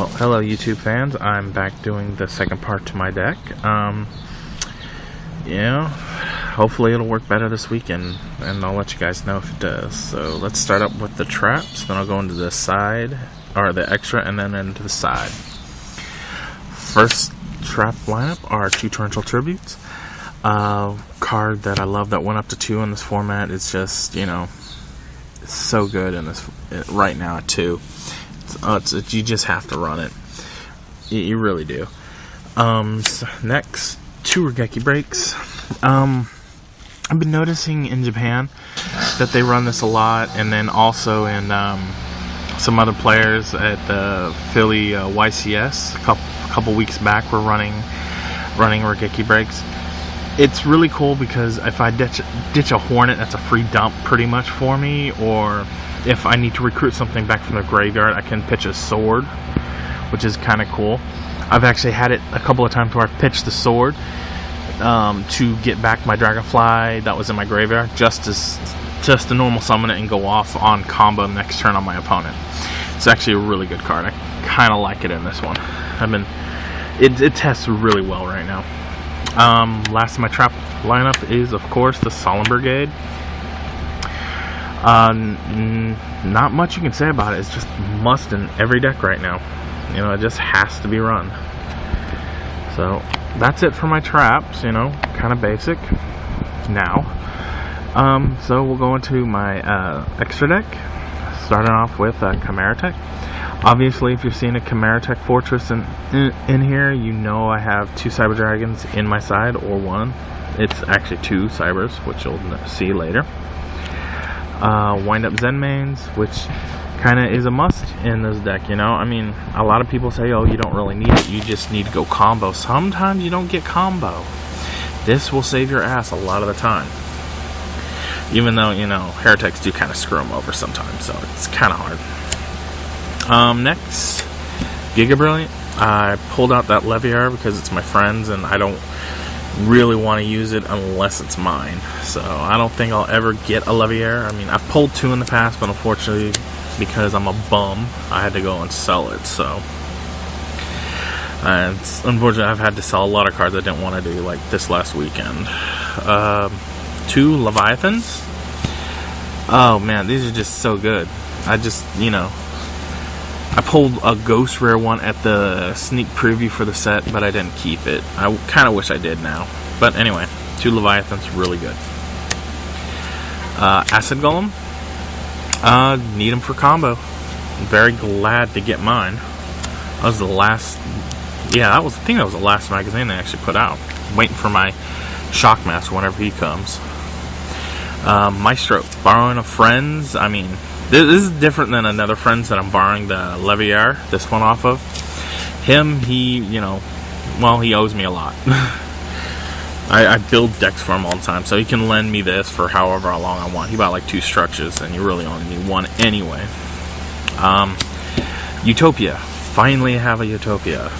Well, hello YouTube fans, I'm back doing the second part to my deck. Yeah, hopefully it'll work better this weekend, and I'll let you guys know if it does. So let's start up with the traps, then I'll go into the side, or the extra, and then into the side. First trap lineup are 2 Torrential Tributes. Card that I love that went up to 2 in this format. It's just, you know, it's so good in this right now at 2. You just have to run it. You really do. So next, 2 Regeki breaks. I've been noticing in Japan that they run this a lot, and then also in some other players at the Philly YCS a couple weeks back were running Regeki breaks. It's really cool because if I ditch a Hornet, that's a free dump pretty much for me, or if I need to recruit something back from the graveyard, I can pitch a sword, which is kind of cool. I've actually had it a couple of times where I've pitched the sword to get back my Dragonfly that was in my graveyard, just to normal summon it and go off on combo next turn on my opponent. It's actually a really good card. I kind of like it in this one. It tests really well right now. Last of my trap lineup is, of course, the Solemn Brigade. Not much you can say about it. It's just must in every deck right now. You know, it just has to be run. So that's it for my traps. You know, kind of basic now. So we'll go into my extra deck, starting off with Chimera Tech. Obviously, if you're seeing a Chimera Tech Fortress in here, you know I have 2 Cyber Dragons in my side, or 1. It's actually 2 Cybers, which you'll see later. Wind Up Zen Mains, which kind of is a must in this deck, you know. I mean, a lot of people say, oh, you don't really need it, you just need to go combo. Sometimes you don't get combo. This will save your ass a lot of the time. Even though, you know, Heretics do kind of screw them over sometimes, so it's kind of hard. Next, Giga Brilliant. I pulled out that Leviar because it's my friend's, and I don't really want to use it unless it's mine. So I don't think I'll ever get a Leviar. I mean, I've pulled 2 in the past, but unfortunately, because I'm a bum, I had to go and sell it. So unfortunately, I've had to sell a lot of cards I didn't want to do, like this last weekend. 2 Leviathans. Oh man, these are just so good. I pulled a Ghost Rare one at the sneak preview for the set, but I didn't keep it. I kind of wish I did now. But anyway, 2 Leviathans, really good. Acid Golem. Need them for combo. I'm very glad to get mine. That was the last... Yeah, I think that was the last magazine they actually put out. I'm waiting for my Shockmaster whenever he comes. Maestro. Borrowing a friend's. I mean... This is different than another friend's that I'm borrowing the Leviar, this one off of. Him, he owes me a lot. I build decks for him all the time, so he can lend me this for however long I want. He bought like 2 structures, and you really only need 1 anyway. Utopia. Finally have a Utopia.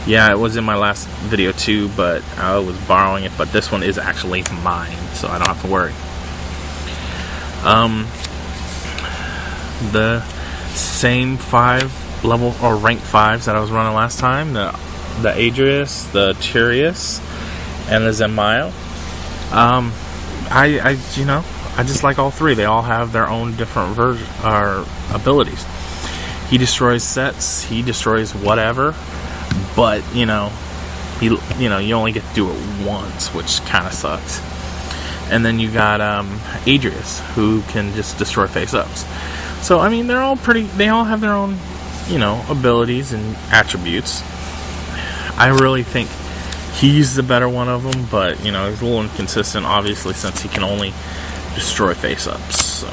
Yeah, it was in my last video too, but I was borrowing it, but this one is actually mine, so I don't have to worry. The same 5 level or rank 5s that I was running last time, the Adrius, the Tyrius, and the Zenmaio. I just like all 3. They all have their own different abilities. He destroys sets, he destroys whatever, but you only get to do it once, which kind of sucks. And then you got Adrius, who can just destroy face-ups. So, I mean, they all have their own, abilities and attributes. I really think he's the better one of them, but, he's a little inconsistent, obviously, since he can only destroy face-ups. So,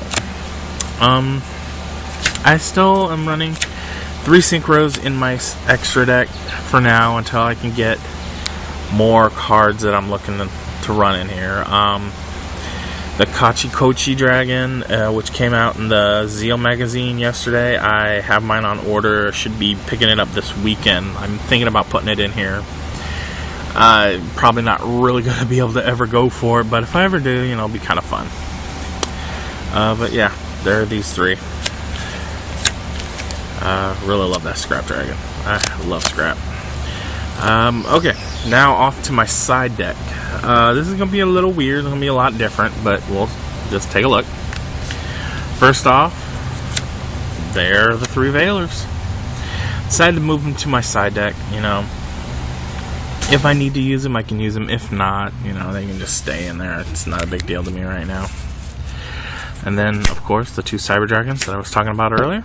I still am running 3 Synchros in my extra deck for now until I can get more cards that I'm looking to run in here. The Kachikochi Dragon, which came out in the Zeal magazine yesterday. I have mine on order. Should be picking it up this weekend. I'm thinking about putting it in here. Probably not really going to be able to ever go for it, but if I ever do, it'll be kind of fun. But yeah, there are these 3. Really love that scrap dragon. I love scrap. Okay, now off to my side deck. This is going to be a little weird. It's going to be a lot different, but we'll just take a look. First off, there are the 3 Veilers. Decided to move them to my side deck. You know, if I need to use them, I can use them. If not, you know, they can just stay in there. It's not a big deal to me right now. And then, of course, the 2 Cyber Dragons that I was talking about earlier.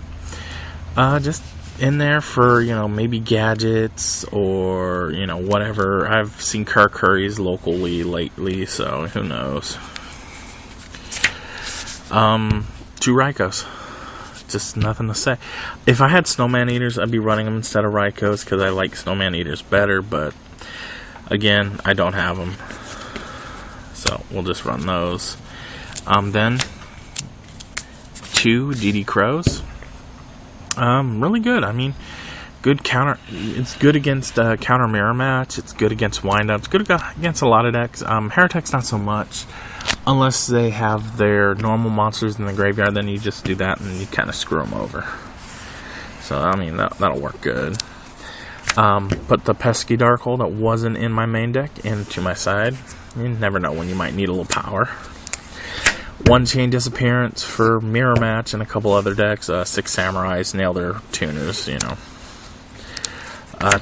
Just in there for, you know, maybe gadgets or, you know, whatever. I've seen Curries locally lately, so who knows. 2 Raikos. Just nothing to say. If I had Snowman Eaters, I'd be running them instead of Raikos because I like Snowman Eaters better, but again, I don't have them. So we'll just run those. Then 2 DD Crows. Really good. I mean, good counter. It's good against counter mirror match. It's good against windups. Good against a lot of decks. Heretics not so much, unless they have their normal monsters in the graveyard. Then you just do that and you kind of screw them over. So I mean that'll work good. Put the pesky Darkhold that wasn't in my main deck into my side. You never know when you might need a little power. 1 Chain Disappearance for Mirror Match and a couple other decks. 6 Samurais, nail their tuners, you know.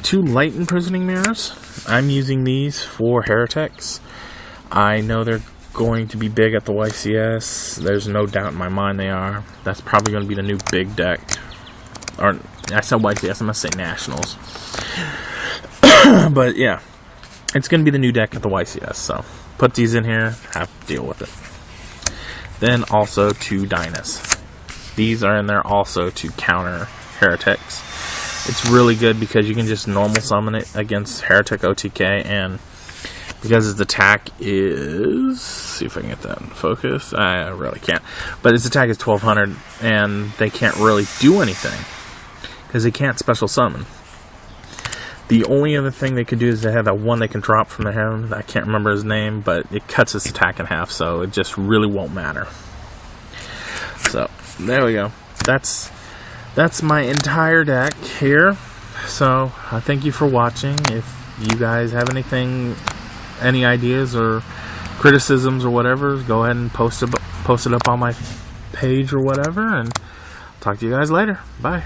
2 Light Imprisoning Mirrors. I'm using these for Heretics. I know they're going to be big at the YCS. There's no doubt in my mind they are. That's probably going to be the new big deck. Or, I said YCS, I'm going to say Nationals. But, yeah. It's going to be the new deck at the YCS, so put these in here, have to deal with it. Then also 2 Dynas. These are in there also to counter Heretics. It's really good because you can just normal summon it against Heretic OTK, and because its attack is... see if I can get that in focus. I really can't. But its attack is 1200, and they can't really do anything because they can't special summon. The only other thing they could do is they have that one they can drop from their hand. I can't remember his name, but it cuts its attack in half, so it just really won't matter. So, there we go. That's my entire deck here. So, I thank you for watching. If you guys have any ideas or criticisms or whatever, go ahead and post it up on my page or whatever, and talk to you guys later. Bye.